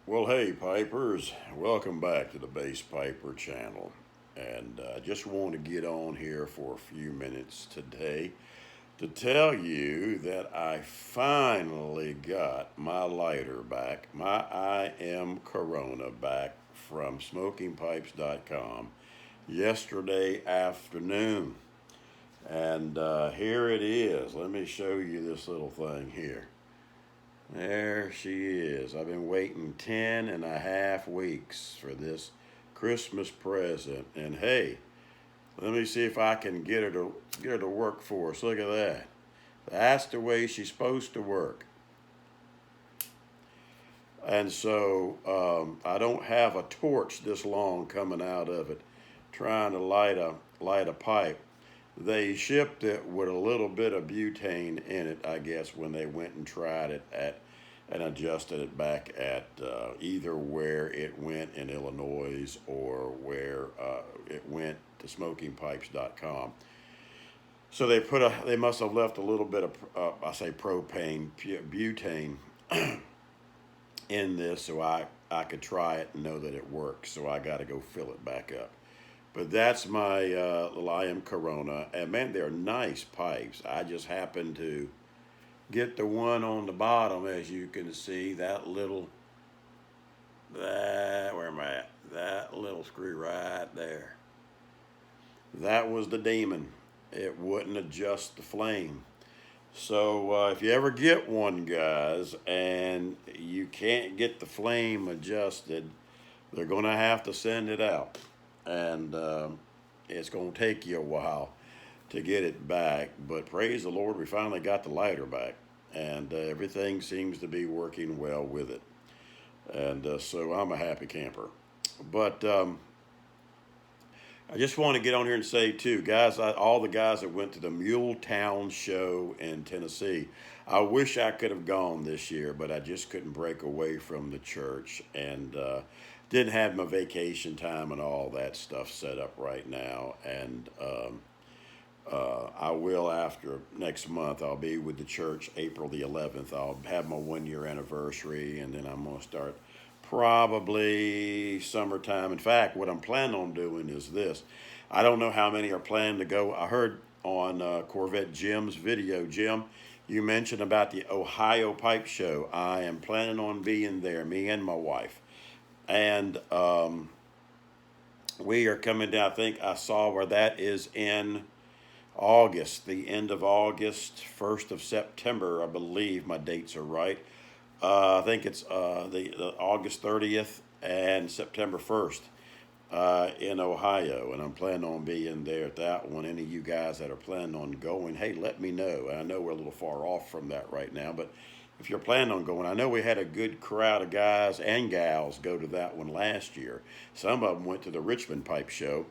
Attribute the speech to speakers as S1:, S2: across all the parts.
S1: Well, hey, Pipers, welcome back to the Bass Piper channel. And I just want to get on here for a few minutes today to tell you that I finally got my lighter back, my I Am Corona back from smokingpipes.com yesterday afternoon. And here it is. Let me show you this little thing here. There she is. I've been waiting 10 and a half weeks for this Christmas present. And hey, let me see if I can get her to work for us. Look at that. That's the way she's supposed to work. And so I don't have a torch this long coming out of it, trying to light a pipe. They shipped it with a little bit of butane in it, I guess, when they went and tried it at and adjusted it back at either where it went in Illinois or where it went to smokingpipes.com. So they must have left a little bit of I say propane butane in this so I could try it and know that it works. So I got to go fill it back up. But that's my little I Am Corona. And man, they're nice pipes. I just happened to get the one on the bottom, as you can see, where am I at? That little screw right there. That was the demon. It wouldn't adjust the flame. So if you ever get one, guys, and you can't get the flame adjusted, they're going to have to send it out. And it's going to take you a while to get it back. But praise the Lord, we finally got the lighter back. And everything seems to be working well with it. And so I'm a happy camper. But I just want to get on here and say, too, guys, all the guys that went to the Muletown show in Tennessee, I wish I could have gone this year, but I just couldn't break away from the church and didn't have my vacation time and all that stuff set up right now. And I will after next month. I'll be with the church April the 11th. I'll have my 1 year anniversary, and then I'm going to start probably summertime. In fact, what I'm planning on doing is this. I don't know how many are planning to go. I heard on Corvette Jim's video, Jim, you mentioned about the Ohio Pipe Show. I am planning on being there, me and my wife. And we are coming down. I think I saw where that is in August, the end of August, 1st of September, I believe my dates are right. I think it's the August 30th and September 1st in Ohio, and I'm planning on being there at that one. Any of you guys that are planning on going, hey, let me know. I know we're a little far off from that right now, but if you're planning on going, I know we had a good crowd of guys and gals go to that one last year. Some of them went to the Richmond Pipe Show.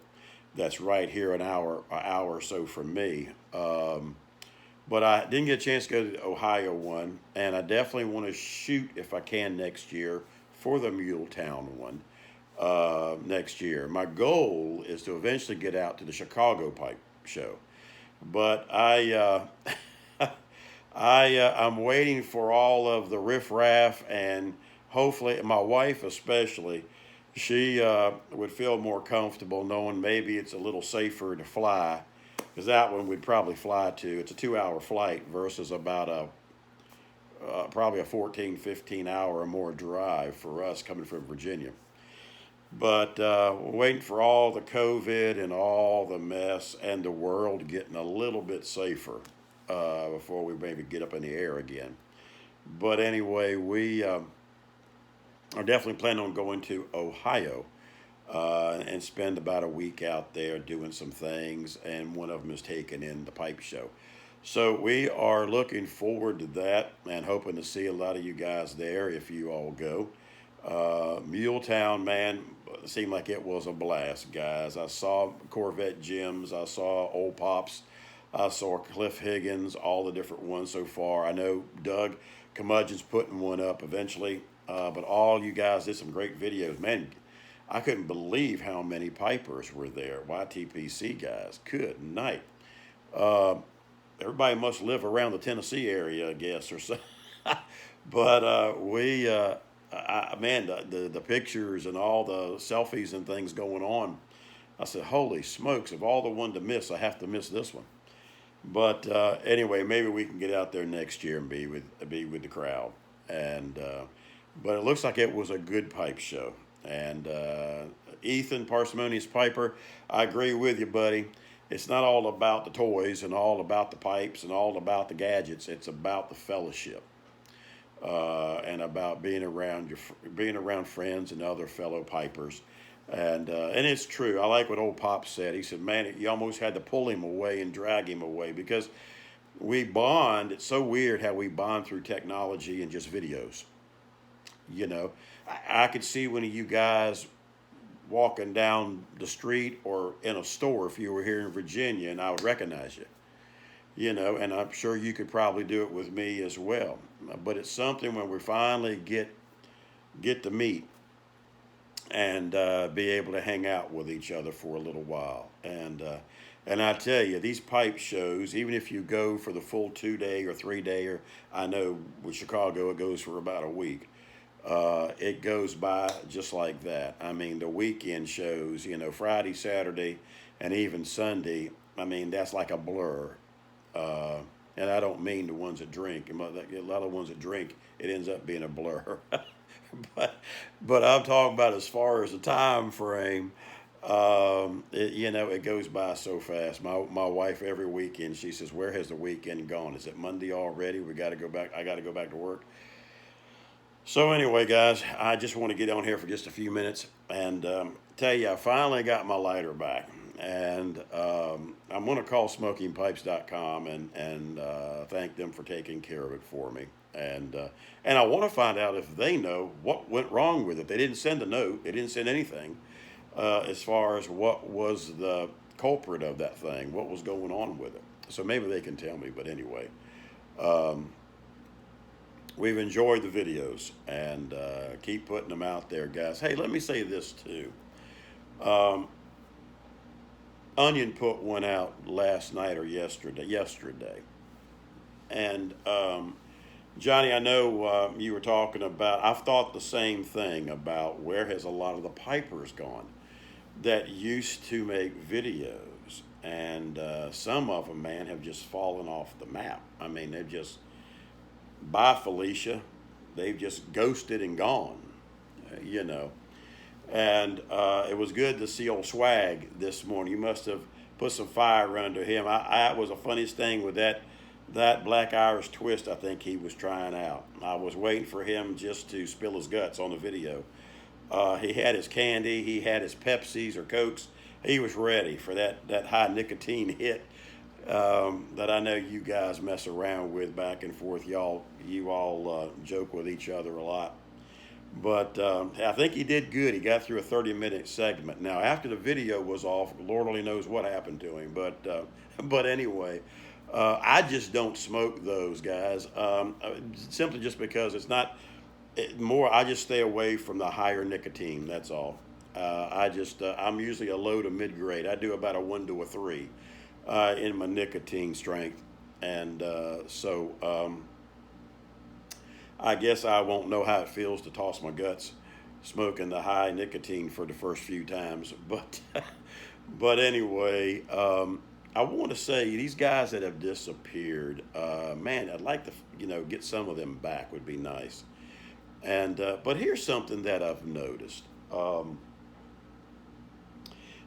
S1: That's right here an hour or so from me. But I didn't get a chance to go to the Ohio one, and I definitely want to shoot if I can next year for the Muletown one next year. My goal is to eventually get out to the Chicago Pipe Show, but I'm waiting for all of the riffraff and hopefully my wife especially. She would feel more comfortable knowing maybe it's a little safer to fly, because that one we'd probably fly to. It's a 2 hour flight versus about probably a 14, 15 hour or more drive for us coming from Virginia. But we're waiting for all the COVID and all the mess and the world getting a little bit safer before we maybe get up in the air again. But anyway, we are definitely planning on going to Ohio and spend about a week out there doing some things, and one of them is taking in the pipe show. So we are looking forward to that and hoping to see a lot of you guys there if you all go. Muletown, man, seemed like it was a blast, guys. I saw Corvette Jims, I saw Old Pops, I saw Cliff Higgins, all the different ones so far. I know Doug Curmudgeon's putting one up eventually, but all you guys did some great videos. Man, I couldn't believe how many pipers were there. YTPC guys, good night. Everybody must live around the Tennessee area, I guess, or so. But man, the pictures and all the selfies and things going on. I said, holy smokes, of all the one to miss, I have to miss this one. But anyway, maybe we can get out there next year and be with the crowd. And but it looks like it was a good pipe show. And Ethan, Parsimonious Piper, I agree with you, buddy. It's not all about the toys and all about the pipes and all about the gadgets. It's about the fellowship and about being around friends and other fellow pipers. And it's true. I like what old Pop said. He said, "Man, you almost had to pull him away and drag him away because we bond. It's so weird how we bond through technology and just videos. You know, I could see one of you guys walking down the street or in a store if you were here in Virginia, and I would recognize you. You know, and I'm sure you could probably do it with me as well. But it's something when we finally get to meet and be able to hang out with each other for a little while. And I tell you, these pipe shows, even if you go for the full 2 day or 3 day, or I know with Chicago it goes for about a week. It goes by just like that. I mean, the weekend shows, Friday, Saturday, and even Sunday. I mean, that's like a blur. Uh, and I don't mean the ones that drink. A lot of ones that drink, it ends up being a blur. but but I'm talking about as far as the time frame. It goes by so fast. My wife every weekend she says, "Where has the weekend gone? Is it Monday already? We got to go back. I got to go back to work." So anyway, guys, I just want to get on here for just a few minutes and tell you I finally got my lighter back, and I'm going to call SmokingPipes.com and thank them for taking care of it for me. And I want to find out if they know what went wrong with it. They didn't send a note. They didn't send anything as far as what was the culprit of that thing, what was going on with it. So maybe they can tell me. But anyway, um, we've enjoyed the videos and keep putting them out there, guys. Hey, let me say this too. Um, Onion put one out last night or yesterday, and Johnny, I know you were talking about. I've thought the same thing about where has a lot of the pipers gone that used to make videos, and some of them, man, have just fallen off the map. I mean, they've just bye Felicia, they've just ghosted and gone, you know. And it was good to see old Swag this morning. You must have put some fire under him. It was the funniest thing with that Black Irish twist I think he was trying out. I was waiting for him just to spill his guts on the video. He had his candy, he had his Pepsis or Cokes. He was ready for that high nicotine hit that I know you guys mess around with back and forth. You all joke with each other a lot. But I think he did good. He got through a 30-minute segment. Now, after the video was off, Lord only knows what happened to him. But anyway, I just don't smoke those, guys. Simply just because it's not more. I just stay away from the higher nicotine. That's all. I'm usually a low to mid grade. I do about a 1 to a 3 in my nicotine strength, and I guess I won't know how it feels to toss my guts smoking the high nicotine for the first few times. But but anyway, I want to say these guys that have disappeared, man, I'd like to get some of them back. Would be nice. And but here's something that I've noticed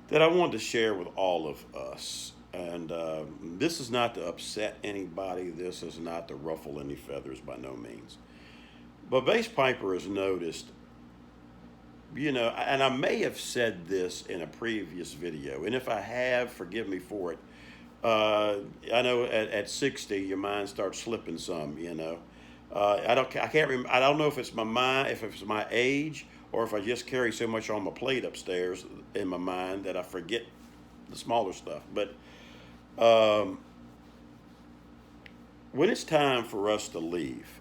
S1: that I wanted to share with all of us. And this is not to upset anybody. This is not to ruffle any feathers by no means. But Bass Piper has noticed, and I may have said this in a previous video, and if I have, forgive me for it. I know at 60, your mind starts slipping some. I can't remember. I don't know if it's my mind, if it's my age, or if I just carry so much on my plate upstairs in my mind that I forget the smaller stuff. But when it's time for us to leave,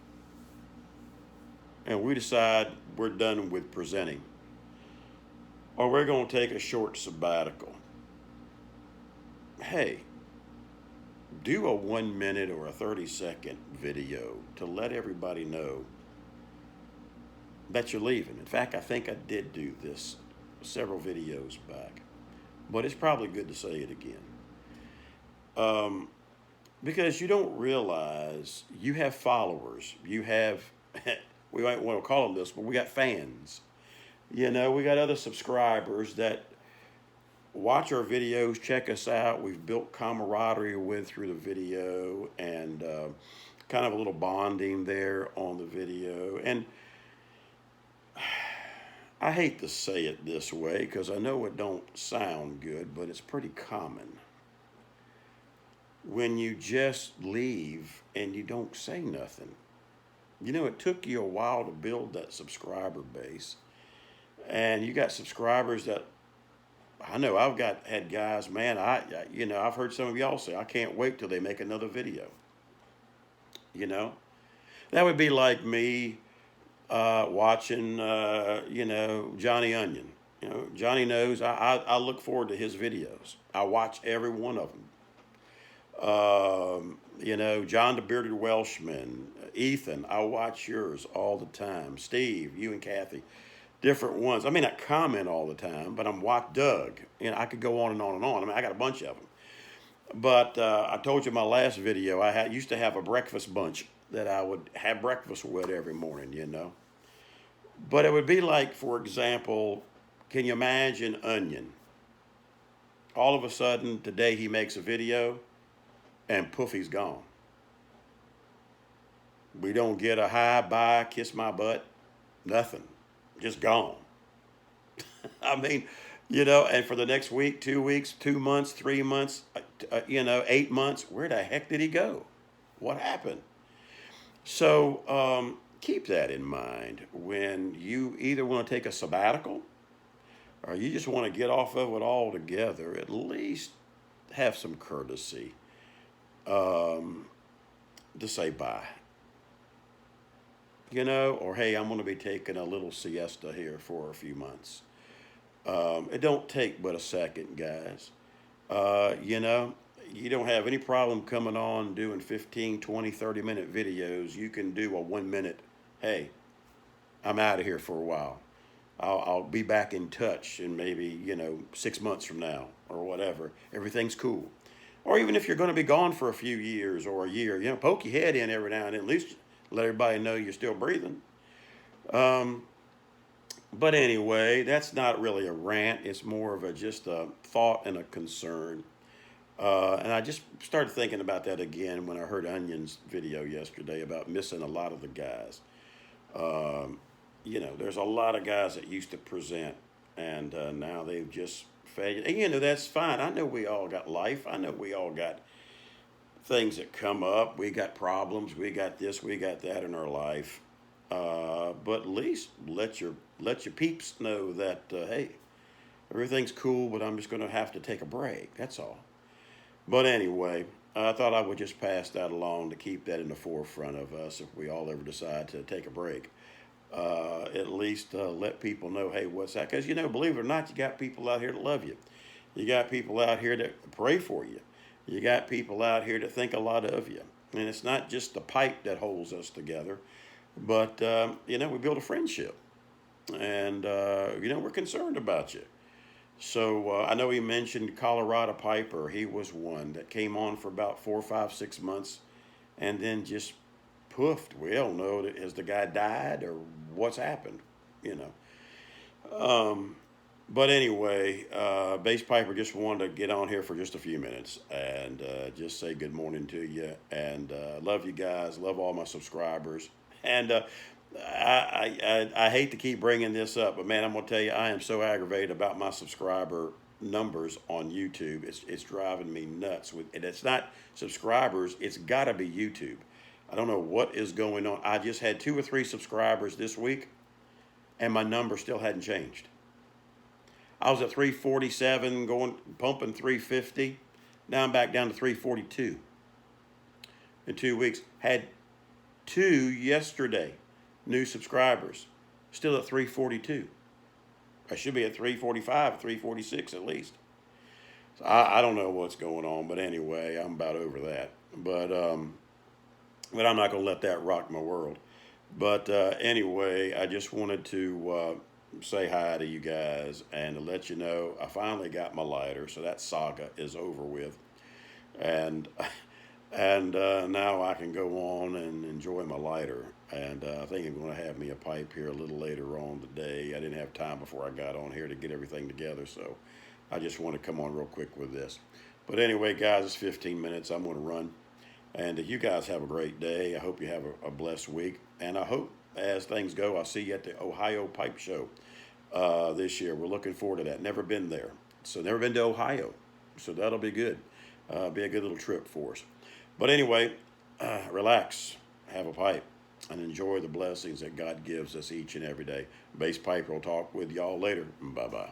S1: and we decide we're done with presenting, or we're going to take a short sabbatical, hey, do a 1 minute or a 30-second video to let everybody know that you're leaving. In fact, I think I did do this several videos back, but it's probably good to say it again. Because you don't realize you have followers. You have, we might want to call them this, but we got fans. You know, we got other subscribers that watch our videos, check us out. We've built camaraderie with through the video, and kind of a little bonding there on the video. And I hate to say it this way because I know it don't sound good, but it's pretty common. When you just leave and you don't say nothing. You know, it took you a while to build that subscriber base. And you got subscribers that I know had guys, man, I've heard some of y'all say, I can't wait till they make another video. You know, that would be like me watching, Johnny Onion. You know, Johnny knows I look forward to his videos. I watch every one of them. John the Bearded Welshman, Ethan, I watch yours all the time. Steve, you and Kathy, different ones. I may not comment all the time, but I'm watch Doug. I could go on and on and on. I mean, I got a bunch of them. But I told you in my last video, used to have a breakfast bunch that I would have breakfast with every morning. But it would be like, for example, can you imagine Onion? All of a sudden, today he makes a video, and poof, he's gone. We don't get a hi, bye, kiss my butt, nothing. Just gone. I mean, and for the next week, 2 weeks, 2 months, 3 months, 8 months, where the heck did he go? What happened? So keep that in mind when you either want to take a sabbatical or you just want to get off of it altogether. At least have some courtesy to say bye. Or hey, I'm going to be taking a little siesta here for a few months. It don't take but a second, guys. You don't have any problem coming on doing 15, 20, 30-minute videos. You can do a 1 minute, hey, I'm out of here for a while. I'll be back in touch in maybe, 6 months from now or whatever. Everything's cool. Or even if you're going to be gone for a few years or a year, poke your head in every now and then, at least let everybody know you're still breathing. But anyway, that's not really a rant. It's more of just a thought and a concern. And I just started thinking about that again when I heard Onion's video yesterday about missing a lot of the guys. There's a lot of guys that used to present, and now they've just faded. And, that's fine. I know we all got life. I know we all got things that come up. We got problems. We got this. We got that in our life. But at least let your peeps know that, hey, everything's cool, but I'm just going to have to take a break. That's all. But anyway, I thought I would just pass that along to keep that in the forefront of us if we all ever decide to take a break. At least let people know, hey, what's that? Because, believe it or not, you got people out here that love you. You got people out here that pray for you. You got people out here that think a lot of you. And it's not just the pipe that holds us together, but, we build a friendship. And, we're concerned about you. So I know he mentioned Colorado Piper. He was one that came on for about 4, 5, 6 months and then just poofed. We don't know, has the guy died or what's happened, But anyway, Bass Piper just wanted to get on here for just a few minutes and just say good morning to you. And love you guys. Love all my subscribers. And I hate to keep bringing this up, but man, I'm going to tell you, I am so aggravated about my subscriber numbers on YouTube. It's driving me nuts. And it's not subscribers. It's got to be YouTube. I don't know what is going on. I just had 2 or 3 subscribers this week, and my number still hadn't changed. I was at 347, pumping 350. Now I'm back down to 342 in 2 weeks. Had 2 yesterday. New subscribers, still at 342. I should be at 345, 346 at least. So I don't know what's going on, but anyway, I'm about over that. But I'm not going to let that rock my world. But anyway, I just wanted to say hi to you guys and to let you know I finally got my lighter, so that saga is over with, and now I can go on and enjoy my lighter. And I think I'm going to have me a pipe here a little later on today. I didn't have time before I got on here to get everything together, so I just want to come on real quick with this. But anyway, guys, it's 15 minutes. I'm going to run. And you guys have a great day. I hope you have a blessed week. And I hope, as things go, I'll see you at the Ohio Pipe Show this year. We're looking forward to that. Never been there. So, never been to Ohio. So, that'll be good. Be a good little trip for us. But anyway, relax, have a pipe, and enjoy the blessings that God gives us each and every day. Bass Piper will talk with y'all later. Bye bye.